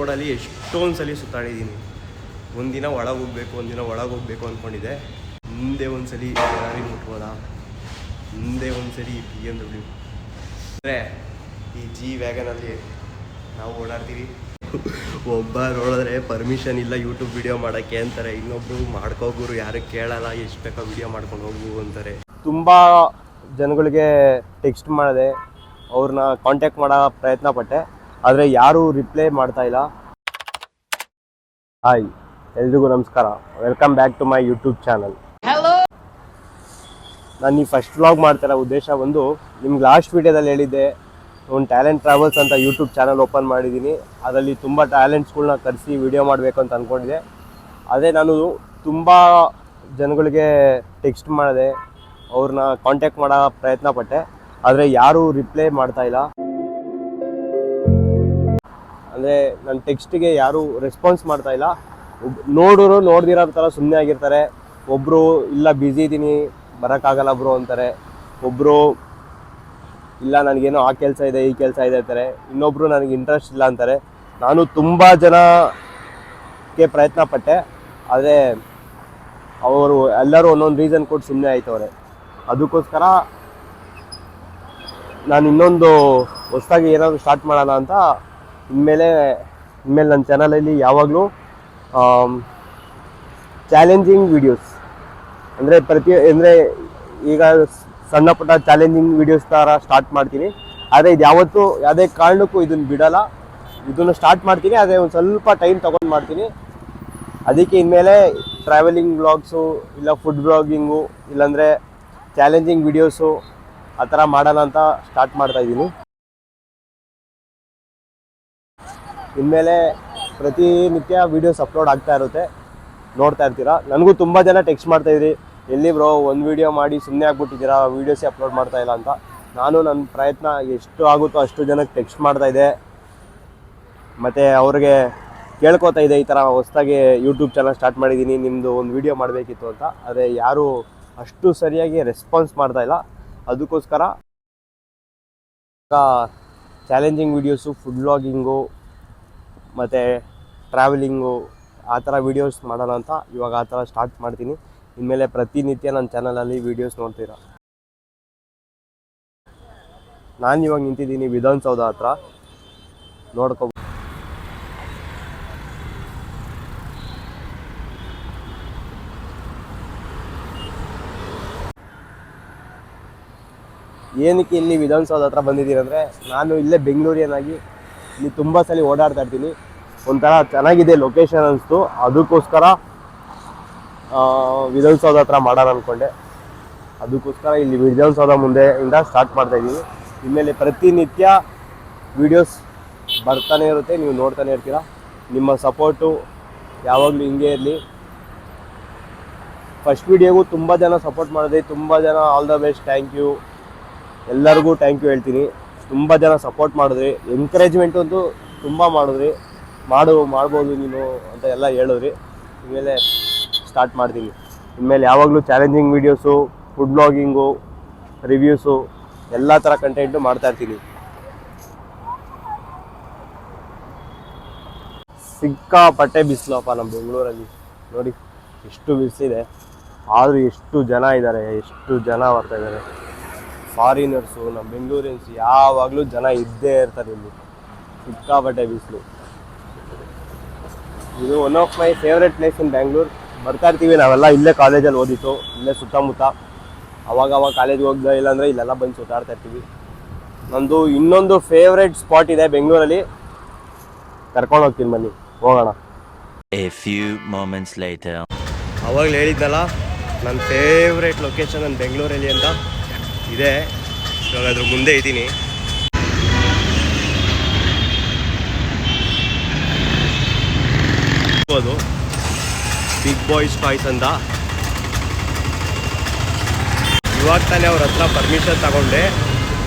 ರೋಡಲ್ಲಿ ಎಷ್ಟೊಂದು ಸಲ ಸುತ್ತಾಡಿದ್ದೀನಿ. ಒಂದಿನ ಒಳಗೆ ಹೋಗ್ಬೇಕು ಅಂದ್ಕೊಂಡಿದ್ದೆ. ಮುಂದೆ ಒಂದು ಸಲ ಫೆರಾರಿ ಮುಟ್ಬೋದಾ, ಮುಂದೆ ಒಂದು ಸಲ BMW ಅಂದರೆ ಈ ಜಿ ವ್ಯಾಗನಲ್ಲಿ ನಾವು ಓಡಾಡ್ತೀವಿ. ಒಬ್ಬ ನೋಡಿದ್ರೆ ಪರ್ಮಿಷನ್ ಇಲ್ಲ ಯೂಟ್ಯೂಬ್ ವಿಡಿಯೋ ಮಾಡೋಕ್ಕೆ ಅಂತಾರೆ, ಇನ್ನೊಬ್ರು ಮಾಡ್ಕೋಗುರು ಯಾರು ಕೇಳಲ್ಲ, ಎಷ್ಟು ಬೇಕೋ ವಿಡಿಯೋ ಮಾಡ್ಕೊಂಡು ಹೋಗು ಅಂತಾರೆ. ತುಂಬ ಜನಗಳಿಗೆ ಟೆಕ್ಸ್ಟ್ ಮಾಡಿದೆ, ಅವ್ರನ್ನ ಕಾಂಟ್ಯಾಕ್ಟ್ ಮಾಡೋ ಪ್ರಯತ್ನ ಪಟ್ಟೆ, ಆದರೆ ಯಾರೂ ರಿಪ್ಲೈ ಮಾಡ್ತಾ ಇಲ್ಲ. ಹಾಯ್, ಎಲ್ರಿಗೂ ನಮಸ್ಕಾರ, welcome back to my YouTube channel. ನಾನು ಈ ಫಸ್ಟ್ ವ್ಲಾಗ್ ಮಾಡ್ತಿರೋ ಉದ್ದೇಶ ಒಂದು, ನಿಮ್ಗೆ ಲಾಸ್ಟ್ ವೀಡಿಯೋದಲ್ಲಿ ಹೇಳಿದ್ದೆ ಒಂದು ಟ್ಯಾಲೆಂಟ್ ಟ್ರಾವೆಲ್ಸ್ ಅಂತ ಯೂಟ್ಯೂಬ್ ಚಾನಲ್ ಓಪನ್ ಮಾಡಿದ್ದೀನಿ. ಅದರಲ್ಲಿ ತುಂಬ ಟ್ಯಾಲೆಂಟ್ಸ್ಗಳ್ನ ಕರೆಸಿ ವಿಡಿಯೋ ಮಾಡಬೇಕು ಅಂತ ಅಂದ್ಕೊಂಡಿದ್ದೆ. ಅದೇ ನಾನು ತುಂಬ ಜನಗಳಿಗೆ ಟೆಕ್ಸ್ಟ್ ಮಾಡಿದೆ, ಅವ್ರನ್ನ ಕಾಂಟ್ಯಾಕ್ಟ್ ಮಾಡೋ ಪ್ರಯತ್ನ ಪಟ್ಟೆ, ಆದರೆ ಯಾರೂ ರಿಪ್ಲೈ ಮಾಡ್ತಾ ಇಲ್ಲ. ಅಂದರೆ ನನ್ನ ಟೆಕ್ಸ್ಟಿಗೆ ಯಾರೂ ರೆಸ್ಪಾನ್ಸ್ ಮಾಡ್ತಾ ಇಲ್ಲ. ನೋಡ್ದಿರೋ ಥರ ಸುಮ್ಮನೆ ಆಗಿರ್ತಾರೆ. ಒಬ್ಬರು ಇಲ್ಲ ಬ್ಯುಸಿ ಇದ್ದೀನಿ ಬರೋಕ್ಕಾಗಲ್ಲ ಬ್ರೋ ಅಂತಾರೆ, ಒಬ್ಬರು ಇಲ್ಲ ನನಗೇನೋ ಆ ಕೆಲಸ ಇದೆ ಈ ಕೆಲಸ ಇದೆ ಅಂತಾರೆ, ಇನ್ನೊಬ್ಬರು ನನಗೆ ಇಂಟ್ರೆಸ್ಟ್ ಇಲ್ಲ ಅಂತಾರೆ. ನಾನು ತುಂಬ ಜನಕ್ಕೆ ಪ್ರಯತ್ನ ಪಟ್ಟೆ, ಆದರೆ ಅವರು ಎಲ್ಲರೂ ಒಂದೊಂದು ರೀಸನ್ ಕೊಟ್ಟು ಸುಮ್ಮನೆ ಆಯ್ತವ್ರೆ. ಅದಕ್ಕೋಸ್ಕರ ನಾನು ಇನ್ನೊಂದು ಹೊಸದಾಗಿ ಏನಾದರೂ ಸ್ಟಾರ್ಟ್ ಮಾಡೋಣ ಅಂತ ಇನ್ಮೇಲೆ ನನ್ನ ಚಾನಲಲ್ಲಿ ಯಾವಾಗಲೂ ಚಾಲೆಂಜಿಂಗ್ ವೀಡಿಯೋಸ್ ಅಂದರೆ ಈಗ ಸಣ್ಣ ಪುಟ್ಟ ಚಾಲೆಂಜಿಂಗ್ ವೀಡಿಯೋಸ್ ಥರ ಸ್ಟಾರ್ಟ್ ಮಾಡ್ತೀನಿ. ಆದರೆ ಇದು ಯಾವತ್ತೂ ಯಾವುದೇ ಕಾರಣಕ್ಕೂ ಇದನ್ನು ಬಿಡೋಲ್ಲ. ಇದನ್ನು ಸ್ಟಾರ್ಟ್ ಮಾಡ್ತೀನಿ, ಆದರೆ ಒಂದು ಸ್ವಲ್ಪ ಟೈಮ್ ತೊಗೊಂಡು ಮಾಡ್ತೀನಿ. ಅದಕ್ಕೆ ಇನ್ಮೇಲೆ ಟ್ರಾವೆಲಿಂಗ್ ವ್ಲಾಗ್ಸು, ಇಲ್ಲ ಫುಡ್ ವ್ಲಾಗಿಂಗು, ಇಲ್ಲಾಂದರೆ ಚಾಲೆಂಜಿಂಗ್ ವೀಡಿಯೋಸು ಆ ಥರ ಮಾಡೋಣ ಅಂತ ಸ್ಟಾರ್ಟ್ ಮಾಡ್ತಾಯಿದ್ದೀನಿ. ಇನ್ಮೇಲೆ ಪ್ರತಿನಿತ್ಯ ವೀಡಿಯೋಸ್ ಅಪ್ಲೋಡ್ ಆಗ್ತಾ ಇರುತ್ತೆ, ನೋಡ್ತಾ ಇರ್ತೀರಾ. ನನಗೂ ತುಂಬ ಜನ ಟೆಕ್ಸ್ಟ್ ಮಾಡ್ತಾಯಿದ್ರಿ, ಎಲ್ಲಿ ಬ್ರೋ ಒಂದು ವೀಡಿಯೋ ಮಾಡಿ ಸುಮ್ಮನೆ ಆಗ್ಬಿಟ್ಟಿದ್ದೀರಾ, ವೀಡಿಯೋಸೇ ಅಪ್ಲೋಡ್ ಮಾಡ್ತಾ ಇಲ್ಲ ಅಂತ. ನಾನು ನನ್ನ ಪ್ರಯತ್ನ ಎಷ್ಟು ಆಗುತ್ತೋ ಅಷ್ಟು ಜನಕ್ಕೆ ಟೆಕ್ಸ್ಟ್ ಮಾಡ್ತಾಯಿದ್ದೆ, ಮತ್ತು ಅವ್ರಿಗೆ ಕೇಳ್ಕೊತಾ ಇದೆ, ಈ ಥರ ಹೊಸದಾಗಿ ಯೂಟ್ಯೂಬ್ ಚಾನಲ್ ಸ್ಟಾರ್ಟ್ ಮಾಡಿದ್ದೀನಿ, ನಿಮ್ಮದು ಒಂದು ವೀಡಿಯೋ ಮಾಡಬೇಕಿತ್ತು ಅಂತ. ಆದರೆ ಯಾರೂ ಅಷ್ಟು ಸರಿಯಾಗಿ ರೆಸ್ಪಾನ್ಸ್ ಮಾಡ್ತಾ ಇಲ್ಲ. ಅದಕ್ಕೋಸ್ಕರ ಚಾಲೆಂಜಿಂಗ್ ವೀಡಿಯೋಸು, ಫುಡ್ ವ್ಲಾಗಿಂಗು ಮತ್ತು ಟ್ರಾವೆಲಿಂಗು ಆ ಥರ ವೀಡಿಯೋಸ್ ಮಾಡೋಣ ಅಂತ ಇವಾಗ ಆ ಥರ ಸ್ಟಾರ್ಟ್ ಮಾಡ್ತೀನಿ. ಇನ್ಮೇಲೆ ಪ್ರತಿನಿತ್ಯ ನನ್ನ ಚಾನಲಲ್ಲಿ ವೀಡಿಯೋಸ್ ನೋಡ್ತೀರಾ. ನಾನು ಇವಾಗ ನಿಂತಿದ್ದೀನಿ ವಿಧಾನಸೌಧ ಹತ್ರ, ನೋಡ್ಕೊ. ಏನಕ್ಕೆ ಇಲ್ಲಿ ವಿಧಾನಸೌಧ ಹತ್ರ ಬಂದಿದ್ದೀನಿ ಅಂದರೆ, ನಾನು ಇಲ್ಲೇ ಬೆಂಗಳೂರಿಯನಾಗಿ ಇಲ್ಲಿ ತುಂಬ ಸಲ ಓಡಾಡ್ತಾ ಇರ್ತೀನಿ. ಒಂಥರ ಚೆನ್ನಾಗಿದೆ ಲೊಕೇಶನ್ ಅನಿಸ್ತು, ಅದಕ್ಕೋಸ್ಕರ ವಿಧಾನಸೌಧ ಹತ್ರ ಮಾಡೋಣ ಅಂದ್ಕೊಂಡೆ. ಅದಕ್ಕೋಸ್ಕರ ಇಲ್ಲಿ ವಿಧಾನಸೌಧ ಮುಂದೆಯಿಂದ ಸ್ಟಾರ್ಟ್ ಮಾಡ್ತಾಯಿದ್ದೀನಿ. ಇನ್ಮೇಲೆ ಪ್ರತಿನಿತ್ಯ ವೀಡಿಯೋಸ್ ಬರ್ತಾನೆ ಇರುತ್ತೆ, ನೀವು ನೋಡ್ತಾನೆ ಇರ್ತೀರ. ನಿಮ್ಮ ಸಪೋರ್ಟು ಯಾವಾಗಲೂ ಹಿಂಗೆ ಇರಲಿ. ಫಸ್ಟ್ ವೀಡಿಯೋಗೂ ತುಂಬ ಜನ ಸಪೋರ್ಟ್ ಮಾಡಿದ್ರಿ, ತುಂಬ ಜನ all the best, thank you, ಎಲ್ಲರಿಗೂ ಥ್ಯಾಂಕ್ ಯು ಹೇಳ್ತೀನಿ. ತುಂಬ ಜನ ಸಪೋರ್ಟ್ ಮಾಡಿದ್ರಿ, ಎಂಕರೇಜ್ಮೆಂಟು ಅಂತೂ ತುಂಬ ಮಾಡಿದ್ರಿ, ಮಾಡ್ಬೋದು ನೀನು ಅಂತ ಎಲ್ಲ ಹೇಳಿದ್ರಿ. ಇನ್ಮೇಲೆ ಸ್ಟಾರ್ಟ್ ಮಾಡ್ತೀನಿ. ಇನ್ಮೇಲೆ ಯಾವಾಗಲೂ challenging videos, food blogging, reviews ಎಲ್ಲ ಥರ ಕಂಟೆಂಟು ಮಾಡ್ತಾಯಿರ್ತೀನಿ. ಸಿಕ್ಕಾಪಟ್ಟೆ ಬಿಸಿಲಪ್ಪ ನಮ್ಮ ಬೆಂಗಳೂರಲ್ಲಿ, ನೋಡಿ ಎಷ್ಟು ಬಿಸಿಲಿದೆ. ಆದರೂ ಎಷ್ಟು ಜನ ಇದ್ದಾರೆ, ಎಷ್ಟು ಜನ ಬರ್ತಾಯಿದ್ದಾರೆ. ಫಾರಿನರ್ಸು, ನಮ್ಮ ಬೆಂಗಳೂರಿಯನ್ಸ್ ಯಾವಾಗಲೂ ಜನ ಇದ್ದೇ ಇರ್ತಾರೆ ಇಲ್ಲಿ. ಸಿಕ್ಕಾಪಟ್ಟೆ ಬಿಸಿಲು. ಇದು one of my favourite place in Bangalore. ಬರ್ತಾ ಇರ್ತೀವಿ ನಾವೆಲ್ಲ, ಇಲ್ಲೇ ಕಾಲೇಜಲ್ಲಿ ಓದಿತ್ತು, ಇಲ್ಲೇ ಸುತ್ತಮುತ್ತ. ಅವಾಗ ಕಾಲೇಜ್ಗೆ ಹೋಗ್ದೆ, ಇಲ್ಲಾಂದರೆ ಇಲ್ಲೆಲ್ಲ ಬಂದು ಸುತ್ತಾಡ್ತಾ ಇರ್ತೀವಿ. ನಂದು ಇನ್ನೊಂದು ಫೇವ್ರೆಟ್ ಸ್ಪಾಟ್ ಇದೆ ಬೆಂಗಳೂರಲ್ಲಿ, ಕರ್ಕೊಂಡು ಹೋಗ್ತೀನಿ, ಬನ್ನಿ ಹೋಗೋಣ. ಅವಾಗಲೇ ಹೇಳಿದ್ನಲ್ಲ ನನ್ನ ಫೇವ್ರೆಟ್ ಲೊಕೇಶನ್ ನನ್ನ ಬೆಂಗಳೂರಲ್ಲಿ ಅಂತ ಇದೆ. ಇವಾಗ ಅದ್ರ ಮುಂದೆ ಇದ್ದೀನಿ. ಬಿಗ್ ಬಾಯ್ಸ್ ಟಾಯ್ಸ್ ಅಂತ. ಇವಾಗ ತಾನೇ ಅವ್ರ ಹತ್ರ ಪರ್ಮಿಷನ್ ತಗೊಂಡೆ.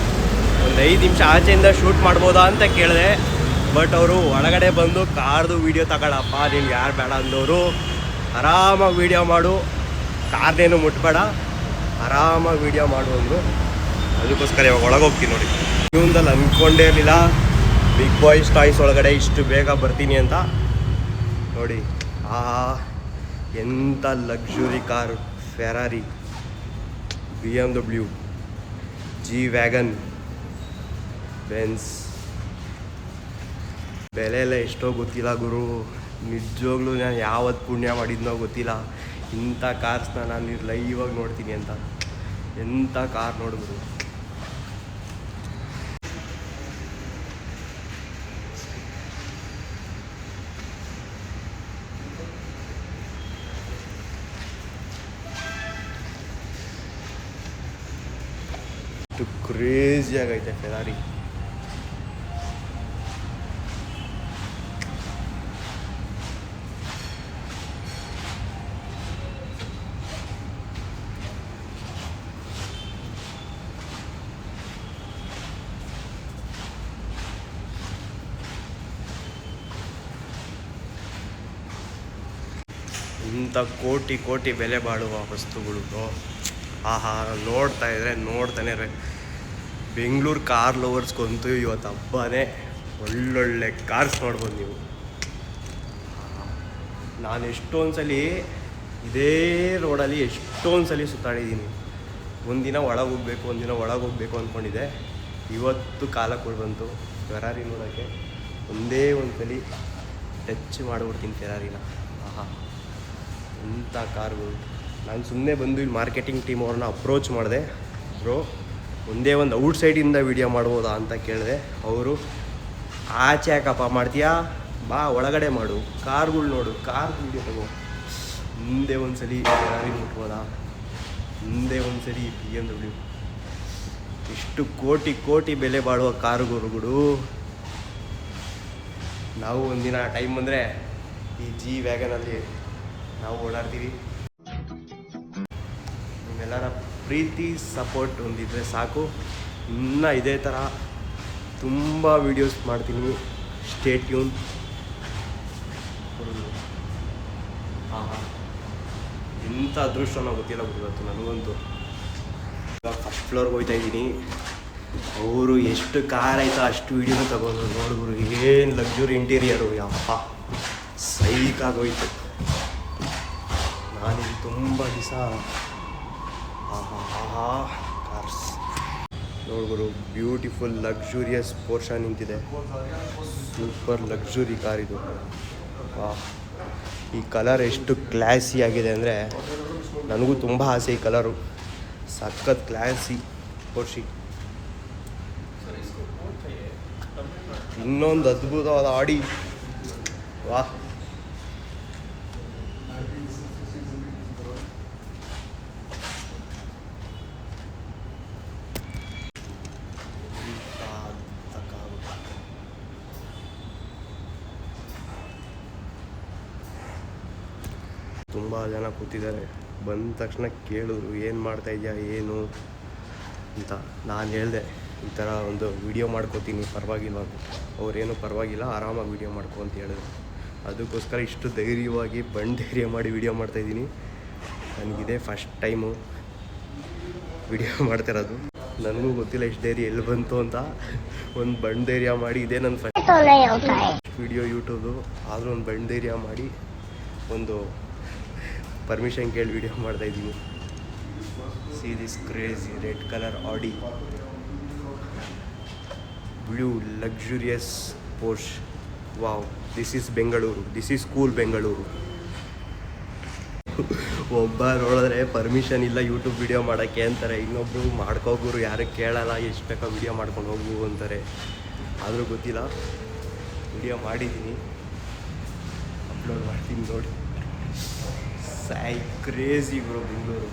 ಒಂದು 5 ನಿಮಿಷ ಆಚೆಯಿಂದ ಶೂಟ್ ಮಾಡ್ಬೋದಾ ಅಂತ ಕೇಳಿದೆ, ಬಟ್ ಅವರು ಒಳಗಡೆ ಬಂದು ಕಾರ್ದು ವೀಡಿಯೋ ತಗೊಳಪ್ಪ, ನಿನ್ಗೆ ಯಾರು ಬೇಡ ಅಂದವರು, ಆರಾಮಾಗಿ ವೀಡಿಯೋ ಮಾಡು, ಕಾರ್ನೇನು ಮುಟ್ಬೇಡ, ಆರಾಮಾಗಿ ವೀಡಿಯೋ ಮಾಡು ಅಂದರು. ಅದಕ್ಕೋಸ್ಕರ ಇವಾಗ ಒಳಗೆ ಹೋಗ್ತೀನಿ ನೋಡಿ. ಜೀವನದಲ್ಲಿ ಅಂದ್ಕೊಂಡೇ ಇರಲಿಲ್ಲ ಬಿಗ್ ಬಾಯ್ಸ್ ಟಾಯ್ಸ್ ಒಳಗಡೆ ಇಷ್ಟು ಬೇಗ ಬರ್ತೀನಿ ಅಂತ ನೋಡಿ. ಎಂಥ luxury car, Ferrari, BMW, G-Wagon, Benz. ಬೆಲೆ ಎಲ್ಲ ಎಷ್ಟೋ ಗೊತ್ತಿಲ್ಲ ಗುರು, ನಿಜವಾಗ್ಲೂ ನಾನು ಯಾವತ್ತು ಪುಣ್ಯ ಮಾಡಿದ್ನೋ ಗೊತ್ತಿಲ್ಲ ಇಂಥ ಕಾರ್ಸ್ನ ನಾನು ಲೈವಾಗಿ ನೋಡ್ತೀನಿ ಅಂತ. ಎಂಥ ಕಾರ್ ನೋಡಿದ್ರು. ಇಷ್ಟು ಕ್ರೇಜಿ ಆಗೈತೆ ಫೆರಾರಿ. ಇಂಥ ಕೋಟಿ ಕೋಟಿ ಬೆಲೆ ಬಾಳುವ ವಸ್ತುಗಳು ನೋಡ್ತಾ ಇದ್ರೆ ನೋಡ್ತಾನೆ ಬೆಂಗಳೂರು ಕಾರ್ ಲವರ್ಸ್ಗಂತೂ ಇವತ್ತು ಹಬ್ಬನೇ. ಒಳ್ಳೊಳ್ಳೆ ಕಾರ್ಸ್ ನೋಡ್ಬೋದು ನೀವು. ನಾನು ಎಷ್ಟೊಂದು ಸಲ ಇದೇ ರೋಡಲ್ಲಿ ಎಷ್ಟೊಂದು ಸಲ ಸುತ್ತಾಡಿದ್ದೀನಿ. ಒಂದಿನ ಒಳಗೆ ಹೋಗ್ಬೇಕು ಅಂದ್ಕೊಂಡಿದ್ದೆ. ಇವತ್ತು ಕಾಲ ಕೂಡ ಬಂತು ಫೆರಾರಿ ನೋಡೋಕ್ಕೆ. ಒಂದೇ ಒಂದು ಸಲ ಟಚ್ ಮಾಡಿಬಿಡ್ತೀನಿ ಫೆರಾರಿನ. ಇಂಥ ಕಾರ್ಗಳು. ನಾನು ಸುಮ್ಮನೆ ಬಂದು ಇಲ್ಲಿ ಮಾರ್ಕೆಟಿಂಗ್ ಟೀಮ್ ಅವ್ರನ್ನ ಅಪ್ರೋಚ್ ಮಾಡಿದೆ. ಬ್ರೋ ಒಂದೇ ಒಂದು ಔಟ್ಸೈಡಿಂದ ವೀಡಿಯೋ ಮಾಡ್ಬೋದಾ ಅಂತ ಕೇಳಿದೆ. ಅವರು ಆಚೆ ಯಾಕಪ್ಪ ಮಾಡ್ತೀಯಾ, ಬಾ ಒಳಗಡೆ ಮಾಡು, ಕಾರ್ಗಳು ನೋಡು, ಕಾರ್ ವೀಡಿಯೋ ತಗೋ. ಮುಂದೆ ಒಂದು ಸಲ ಫೆರಾರಿ ಮುಟ್ಬೋದಾ, ಮುಂದೆ ಒಂದು ಸಲ BMW. ಇಷ್ಟು ಕೋಟಿ ಕೋಟಿ ಬೆಲೆ ಬಾಳುವ ಕಾರುಗಳು. ನಾವು ಒಂದಿನ ಟೈಮ್ ಬಂದರೆ ಈ G-Wagonನಲ್ಲಿ ನಾವು ಓಡಾಡ್ತೀವಿ. ನಿಮ್ಮೆಲ್ಲರ ಪ್ರೀತಿ ಸಪೋರ್ಟ್ ಹೊಂದಿದ್ರೆ ಸಾಕು. ಇನ್ನೂ ಇದೇ ಥರ ತುಂಬ ವೀಡಿಯೋಸ್ ಮಾಡ್ತೀನಿ. Stay tune. ಇಂಥ ಅದೃಷ್ಟನ ಗೊತ್ತಿಲ್ಲ ಗೊತ್ತಿತ್ತು ನನಗಂತೂ. ಇವಾಗ ಫಸ್ಟ್ ಫ್ಲೋರ್ಗೆ ಹೋಗ್ತಾ ಇದ್ದೀನಿ. ಅವರು ಎಷ್ಟು ಕಾರ್ ಆಯಿತಾ ಅಷ್ಟು ವೀಡಿಯೋನ ತಗೊಂಡು ನೋಡಿದ್ರು. ಏನು ಲಕ್ಸುರಿ ಇಂಟೀರಿಯರು, ಯಪ್ಪ ಸೈಕಾಗೋಯ್ತು. ನಾನಿಲ್ಲಿ ತುಂಬ ದಿವಸ ಕಾರ್ಸ್ ನೋಡ್ಬೋದು. ಬ್ಯೂಟಿಫುಲ್ ಲಕ್ಸುರಿಯಸ್ ಪೋರ್ಷನ್ ನಿಂತಿದೆ. ಸೂಪರ್ ಲಕ್ಸುರಿ ಕಾರ್ ಇದು. ಈ ಕಲರ್ ಎಷ್ಟು ಕ್ಲಾಸಿ ಆಗಿದೆ ಅಂದರೆ ನನಗೂ ತುಂಬ ಆಸೆ ಈ ಕಲರು. ಸಖತ್ ಕ್ಲಾಸಿ ಪೋರ್ಷಿ. ಇನ್ನೊಂದು ಅದ್ಭುತವಾದ ಆಡಿ. ವಾಹ್, ತುಂಬ ಜನ ಕೂತಿದ್ದಾರೆ. ಬಂದ ತಕ್ಷಣ ಕೇಳಿದ್ರು ಏನು ಮಾಡ್ತಾಯಿದ್ಯಾ ಏನು ಅಂತ. ನಾನು ಹೇಳಿದೆ ಈ ಥರ ಒಂದು ವಿಡಿಯೋ ಮಾಡ್ಕೋತೀನಿ, ಪರವಾಗಿಲ್ಲ. ಅವರೇನು ಪರವಾಗಿಲ್ಲ, ಆರಾಮಾಗಿ ವಿಡಿಯೋ ಮಾಡ್ಕೊ ಅಂತ ಹೇಳಿದ್ರು. ಅದಕ್ಕೋಸ್ಕರ ಇಷ್ಟು ಧೈರ್ಯವಾಗಿ ಧೈರ್ಯ ಮಾಡಿ ವಿಡಿಯೋ ಮಾಡ್ತಾಯಿದ್ದೀನಿ. ನನಗಿದೆ ಫಸ್ಟ್ ಟೈಮು ವಿಡಿಯೋ ಮಾಡ್ತಿರೋದು. ನನಗೂ ಗೊತ್ತಿಲ್ಲ ಇಷ್ಟು ಧೈರ್ಯ ಎಲ್ಲಿ ಬಂತು ಅಂತ. ಒಂದು ಧೈರ್ಯ ಮಾಡಿ, ಇದೇ ನನ್ನ ಫಸ್ಟ್ ವಿಡಿಯೋ ಯೂಟ್ಯೂಬು. ಆದರೂ ಒಂದು ಧೈರ್ಯ ಮಾಡಿ ಒಂದು ಪರ್ಮಿಷನ್ ಕೇಳಿ ವಿಡಿಯೋ ಮಾಡ್ತಾಯಿದ್ದೀನಿ. See this crazy red colour Audi, blue luxurious Porsche. Wow, this is Bengaluru, this is cool Bengaluru. ಒಬ್ಬ ನೋಡಿದ್ರೆ ಪರ್ಮಿಷನ್ ಇಲ್ಲ ಯೂಟ್ಯೂಬ್ ವಿಡಿಯೋ ಮಾಡೋಕ್ಕೆ ಅಂತಾರೆ. ಇನ್ನೊಬ್ಬರು ಮಾಡ್ಕೋಗುರು, ಯಾರು ಕೇಳಲ್ಲ, ಎಷ್ಟು ಬೇಕೋ ವಿಡಿಯೋ ಮಾಡ್ಕೊಂಡು ಹೋಗು ಅಂತಾರೆ. ಆದರೂ ಗೊತ್ತಿಲ್ಲ, ವಿಡಿಯೋ ಮಾಡಿದ್ದೀನಿ, ಅಪ್ಲೋಡ್ ಮಾಡ್ತೀನಿ ನೋಡಿ. Crazy bro Bengaluru.